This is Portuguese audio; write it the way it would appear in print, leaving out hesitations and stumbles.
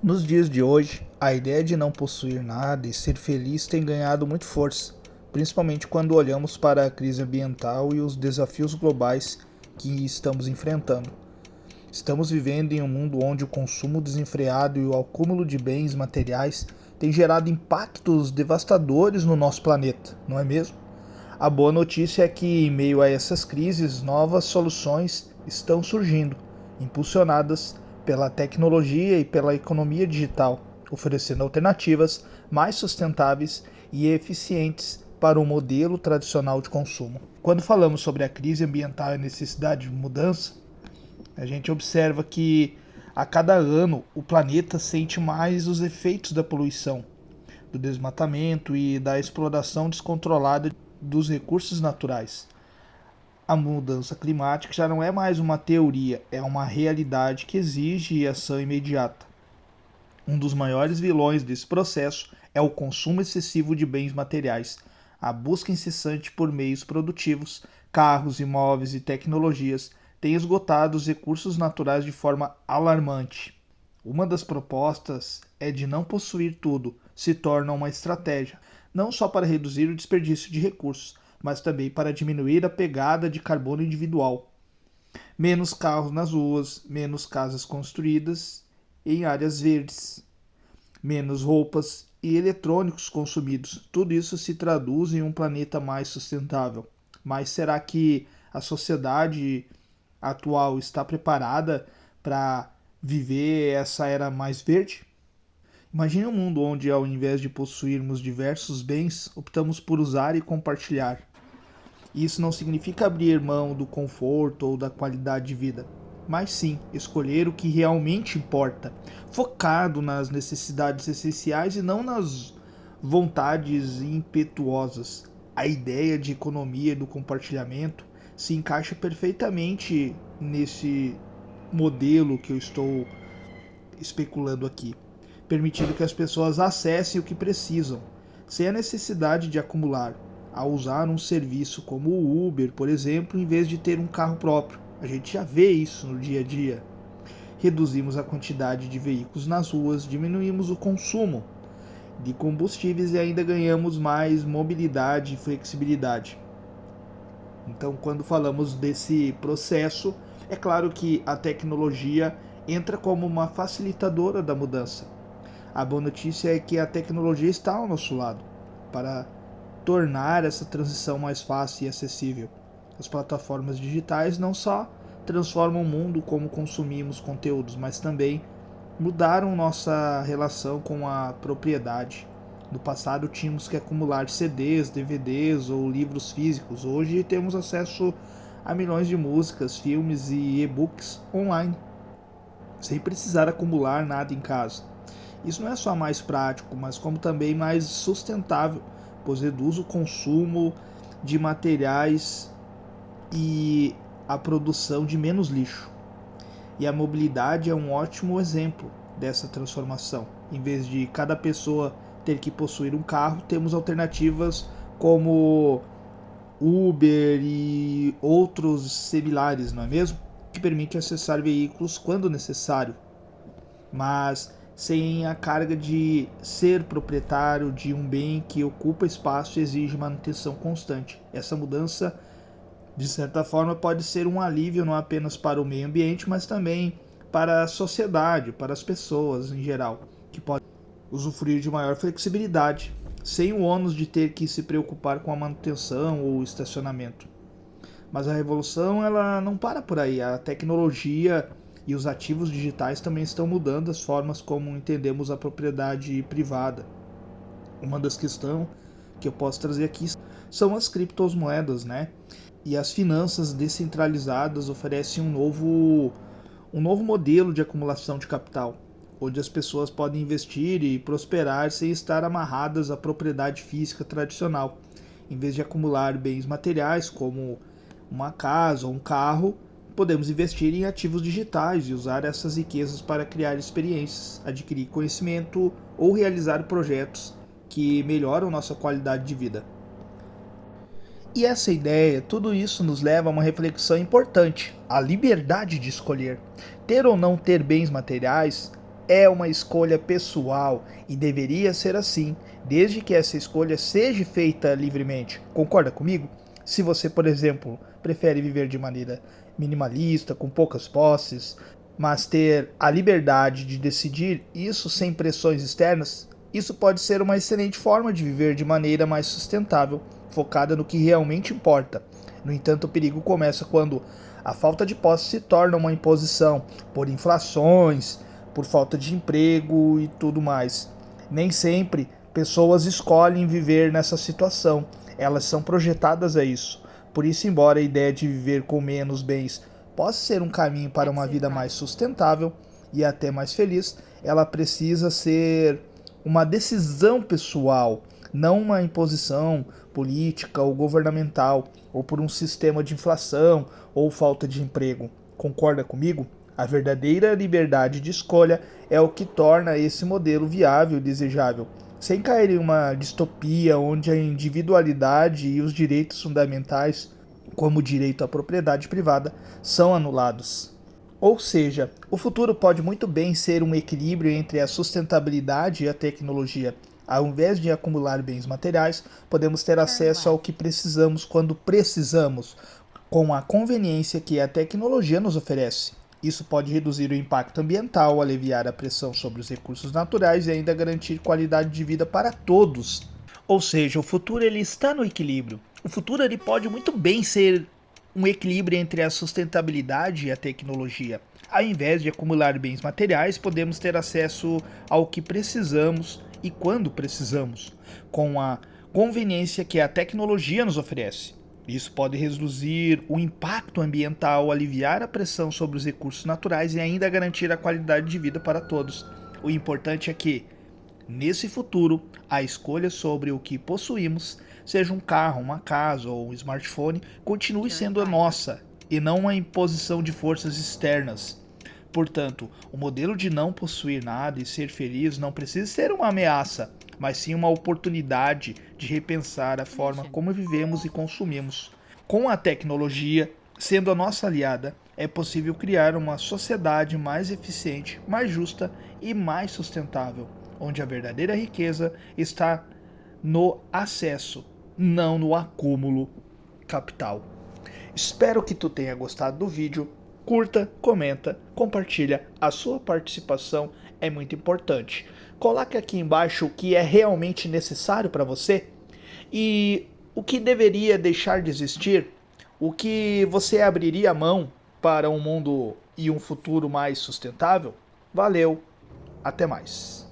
Nos dias de hoje, a ideia de não possuir nada e ser feliz tem ganhado muito força, principalmente quando olhamos para a crise ambiental e os desafios globais que estamos enfrentando. Estamos vivendo em um mundo onde o consumo desenfreado e o acúmulo de bens materiais tem gerado impactos devastadores no nosso planeta, não é mesmo? A boa notícia é que, em meio a essas crises, novas soluções estão surgindo, impulsionadas pela tecnologia e pela economia digital, oferecendo alternativas mais sustentáveis e eficientes para o modelo tradicional de consumo. Quando falamos sobre a crise ambiental e a necessidade de mudança, a gente observa que a cada ano o planeta sente mais os efeitos da poluição, do desmatamento e da exploração descontrolada dos recursos naturais. A mudança climática já não é mais uma teoria, é uma realidade que exige ação imediata. Um dos maiores vilões desse processo é o consumo excessivo de bens materiais, a busca incessante por meios produtivos, carros, imóveis e tecnologias tem esgotado os recursos naturais de forma alarmante. Uma das propostas é de não possuir tudo, se torna uma estratégia, não só para reduzir o desperdício de recursos, mas também para diminuir a pegada de carbono individual. Menos carros nas ruas, menos casas construídas em áreas verdes, menos roupas e eletrônicos consumidos. Tudo isso se traduz em um planeta mais sustentável. Mas será que a sociedade atual está preparada para viver essa era mais verde? Imagine um mundo onde, ao invés de possuirmos diversos bens, optamos por usar e compartilhar. Isso não significa abrir mão do conforto ou da qualidade de vida, mas sim escolher o que realmente importa, focado nas necessidades essenciais e não nas vontades impetuosas. A ideia de economia e do compartilhamento se encaixa perfeitamente nesse modelo que eu estou especulando aqui, permitindo que as pessoas acessem o que precisam, sem a necessidade de acumular, ao usar um serviço como o Uber, por exemplo, em vez de ter um carro próprio. A gente já vê isso no dia a dia. Reduzimos a quantidade de veículos nas ruas, diminuímos o consumo de combustíveis e ainda ganhamos mais mobilidade e flexibilidade. Então, quando falamos desse processo, é claro que a tecnologia entra como uma facilitadora da mudança. A boa notícia é que a tecnologia está ao nosso lado para tornar essa transição mais fácil e acessível. As plataformas digitais não só transformam o mundo como consumimos conteúdos, mas também mudaram nossa relação com a propriedade. No passado tínhamos que acumular CDs, DVDs ou livros físicos. Hoje temos acesso a milhões de músicas, filmes e e-books online, sem precisar acumular nada em casa. Isso não é só mais prático, mas como também mais sustentável, pois reduz o consumo de materiais e a produção de menos lixo. E a mobilidade é um ótimo exemplo dessa transformação. Em vez de cada pessoa ter que possuir um carro, temos alternativas como Uber e outros similares, não é mesmo? Que permite acessar veículos quando necessário, mas sem a carga de ser proprietário de um bem que ocupa espaço e exige manutenção constante. Essa mudança, de certa forma, pode ser um alívio não apenas para o meio ambiente, mas também para a sociedade, para as pessoas em geral, que podem usufruir de maior flexibilidade, sem o ônus de ter que se preocupar com a manutenção ou estacionamento. Mas a revolução ela não para por aí. A tecnologia e os ativos digitais também estão mudando as formas como entendemos a propriedade privada. Uma das questões que eu posso trazer aqui são as criptomoedas, né? E as finanças descentralizadas oferecem um novo modelo de acumulação de capital, onde as pessoas podem investir e prosperar sem estar amarradas à propriedade física tradicional. Em vez de acumular bens materiais como uma casa ou um carro, podemos investir em ativos digitais e usar essas riquezas para criar experiências, adquirir conhecimento ou realizar projetos que melhoram nossa qualidade de vida. E essa ideia, tudo isso nos leva a uma reflexão importante: a liberdade de escolher. Ter ou não ter bens materiais é uma escolha pessoal e deveria ser assim, desde que essa escolha seja feita livremente. Concorda comigo? Se você, por exemplo, prefere viver de maneira minimalista, com poucas posses, mas ter a liberdade de decidir isso sem pressões externas, isso pode ser uma excelente forma de viver de maneira mais sustentável, focada no que realmente importa. No entanto, o perigo começa quando a falta de posse se torna uma imposição por inflações, por falta de emprego e tudo mais. Nem sempre pessoas escolhem viver nessa situação, elas são projetadas a isso. Por isso, embora a ideia de viver com menos bens possa ser um caminho para uma vida mais sustentável e até mais feliz, ela precisa ser uma decisão pessoal, não uma imposição política ou governamental, ou por um sistema de inflação ou falta de emprego. Concorda comigo? A verdadeira liberdade de escolha é o que torna esse modelo viável e desejável, sem cair em uma distopia onde a individualidade e os direitos fundamentais, como o direito à propriedade privada, são anulados. Ou seja, o futuro pode muito bem ser um equilíbrio entre a sustentabilidade e a tecnologia. Ao invés de acumular bens materiais, podemos ter acesso ao que precisamos quando precisamos, com a conveniência que a tecnologia nos oferece. Isso pode reduzir o impacto ambiental, aliviar a pressão sobre os recursos naturais e ainda garantir qualidade de vida para todos. Ou seja, o futuro ele está no equilíbrio. O futuro ele pode muito bem ser um equilíbrio entre a sustentabilidade e a tecnologia. Ao invés de acumular bens materiais, podemos ter acesso ao que precisamos e quando precisamos, com a conveniência que a tecnologia nos oferece. Isso pode reduzir o impacto ambiental, aliviar a pressão sobre os recursos naturais e ainda garantir a qualidade de vida para todos. O importante é que, nesse futuro, a escolha sobre o que possuímos, seja um carro, uma casa ou um smartphone, continue sendo a nossa e não uma imposição de forças externas. Portanto, o modelo de não possuir nada e ser feliz não precisa ser uma ameaça, mas sim uma oportunidade de repensar a forma como vivemos e consumimos. Com a tecnologia sendo a nossa aliada, é possível criar uma sociedade mais eficiente, mais justa e mais sustentável, onde a verdadeira riqueza está no acesso, não no acúmulo capital. Espero que tu tenha gostado do vídeo. Curta, comenta, compartilha. A sua participação é muito importante. Coloque aqui embaixo o que é realmente necessário para você e o que deveria deixar de existir, o que você abriria mão para um mundo e um futuro mais sustentável. Valeu, até mais.